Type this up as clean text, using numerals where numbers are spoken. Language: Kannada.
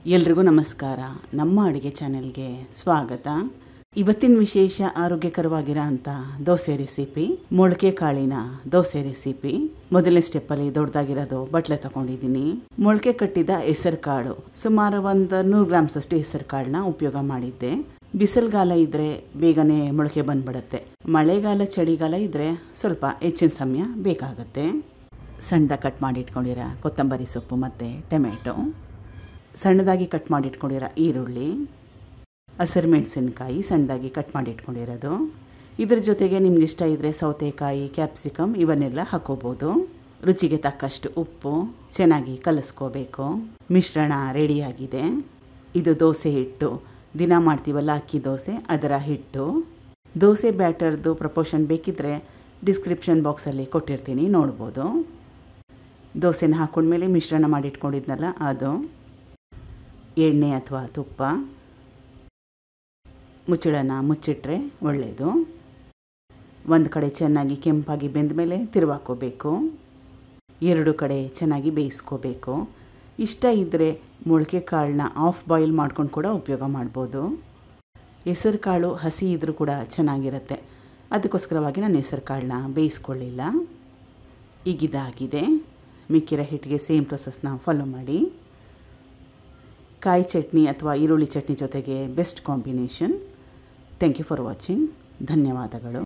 ಎಲ್ರಿಗೂ ನಮಸ್ಕಾರ. ನಮ್ಮ ಅಡುಗೆ ಚಾನೆಲ್ಗೆ ಸ್ವಾಗತ. ಇವತ್ತಿನ ವಿಶೇಷ ಆರೋಗ್ಯಕರವಾಗಿರೋ ಅಂಥ ದೋಸೆ ರೆಸಿಪಿ, ಮೊಳಕೆ ಕಾಳಿನ ದೋಸೆ ರೆಸಿಪಿ. ಮೊದಲನೇ ಸ್ಟೆಪ್ಪಲ್ಲಿ ದೊಡ್ಡದಾಗಿರೋದು ಬಟ್ಲೆ ತಗೊಂಡಿದ್ದೀನಿ. ಮೊಳಕೆ ಕಟ್ಟಿದ ಹೆಸರು ಕಾಳು, ಸುಮಾರು ಒಂದು 100 ಗ್ರಾಮ್ಸ್ ಅಷ್ಟು ಹೆಸರು ಕಾಳನ್ನ ಉಪಯೋಗ ಮಾಡಿದ್ದೆ. ಬಿಸಿಲುಗಾಲ ಇದ್ದರೆ ಬೇಗನೆ ಮೊಳಕೆ ಬಂದ್ಬಿಡುತ್ತೆ. ಮಳೆಗಾಲ ಚಳಿಗಾಲ ಇದ್ದರೆ ಸ್ವಲ್ಪ ಹೆಚ್ಚಿನ ಸಮಯ ಬೇಕಾಗುತ್ತೆ. ಸಣ್ಣದಾಗಿ ಕಟ್ ಮಾಡಿ ಇಟ್ಕೊಂಡಿರೋ ಕೊತ್ತಂಬರಿ ಸೊಪ್ಪು ಮತ್ತು ಟೊಮೆಟೊ, ಸಣ್ಣದಾಗಿ ಕಟ್ ಮಾಡಿ ಇಟ್ಕೊಂಡಿರೋ ಈರುಳ್ಳಿ, ಹಸಿರು ಮೆಣಸಿನಕಾಯಿ ಸಣ್ಣದಾಗಿ ಕಟ್ ಮಾಡಿ ಇಟ್ಕೊಂಡಿರೋದು. ಇದ್ರ ಜೊತೆಗೆ ನಿಮ್ಗೆ ಇಷ್ಟ ಇದ್ದರೆ ಸೌತೆಕಾಯಿ, ಕ್ಯಾಪ್ಸಿಕಮ್ ಇವನ್ನೆಲ್ಲ ಹಾಕೋಬೋದು. ರುಚಿಗೆ ತಕ್ಕಷ್ಟು ಉಪ್ಪು, ಚೆನ್ನಾಗಿ ಕಲಿಸ್ಕೋಬೇಕು. ಮಿಶ್ರಣ ರೆಡಿಯಾಗಿದೆ. ಇದು ದೋಸೆ ಹಿಟ್ಟು, ದಿನ ಮಾಡ್ತೀವಲ್ಲ ಅಕ್ಕಿ ದೋಸೆ, ಅದರ ಹಿಟ್ಟು. ದೋಸೆ ಬ್ಯಾಟರ್ದು ಪ್ರಪೋರ್ಷನ್ ಬೇಕಿದ್ದರೆ ಡಿಸ್ಕ್ರಿಪ್ಷನ್ ಬಾಕ್ಸಲ್ಲಿ ಕೊಟ್ಟಿರ್ತೀನಿ, ನೋಡ್ಬೋದು. ದೋಸೆನ ಹಾಕೊಂಡ್ಮೇಲೆ ಮಿಶ್ರಣ ಮಾಡಿಟ್ಕೊಂಡಿದ್ನಲ್ಲ ಅದು, ಎಣ್ಣೆ ಅಥವಾ ತುಪ್ಪ, ಮುಚ್ಚಳನ ಮುಚ್ಚಿಟ್ರೆ ಒಳ್ಳೆಯದು. ಒಂದು ಕಡೆ ಚೆನ್ನಾಗಿ ಕೆಂಪಾಗಿ ಬೆಂದ ಮೇಲೆ ತಿರುವಾಕೋಬೇಕು. 2 ಕಡೆ ಚೆನ್ನಾಗಿ ಬೇಯಿಸ್ಕೋಬೇಕು. ಇಷ್ಟ ಇದ್ದರೆ ಮೊಳಕೆ ಕಾಳನ್ನ ಆಫ್ ಬಾಯ್ಲ್ ಮಾಡ್ಕೊಂಡು ಕೂಡ ಉಪಯೋಗ ಮಾಡ್ಬೋದು. ಹೆಸರು ಕಾಳು ಹಸಿ ಇದ್ರೂ ಕೂಡ ಚೆನ್ನಾಗಿರುತ್ತೆ. ಅದಕ್ಕೋಸ್ಕರವಾಗಿ ನಾನು ಹೆಸರು ಕಾಳನ್ನ ಬೇಯಿಸ್ಕೊಳ್ಳಿಲ್ಲ. ಈಗಿದಾಗಿದೆ. ಮಿಕ್ಕಿರೋ ಹಿಟ್ಟಿಗೆ ಸೇಮ್ ಪ್ರೊಸೆಸ್ನ ಫಾಲೋ ಮಾಡಿ. ಕಾಯಿ ಚಟ್ನಿ ಅಥವಾ ಈರುಳ್ಳಿ ಚಟ್ನಿ ಜೊತೆಗೆ best combination. Thank you for watching. ಧನ್ಯವಾದಗಳು.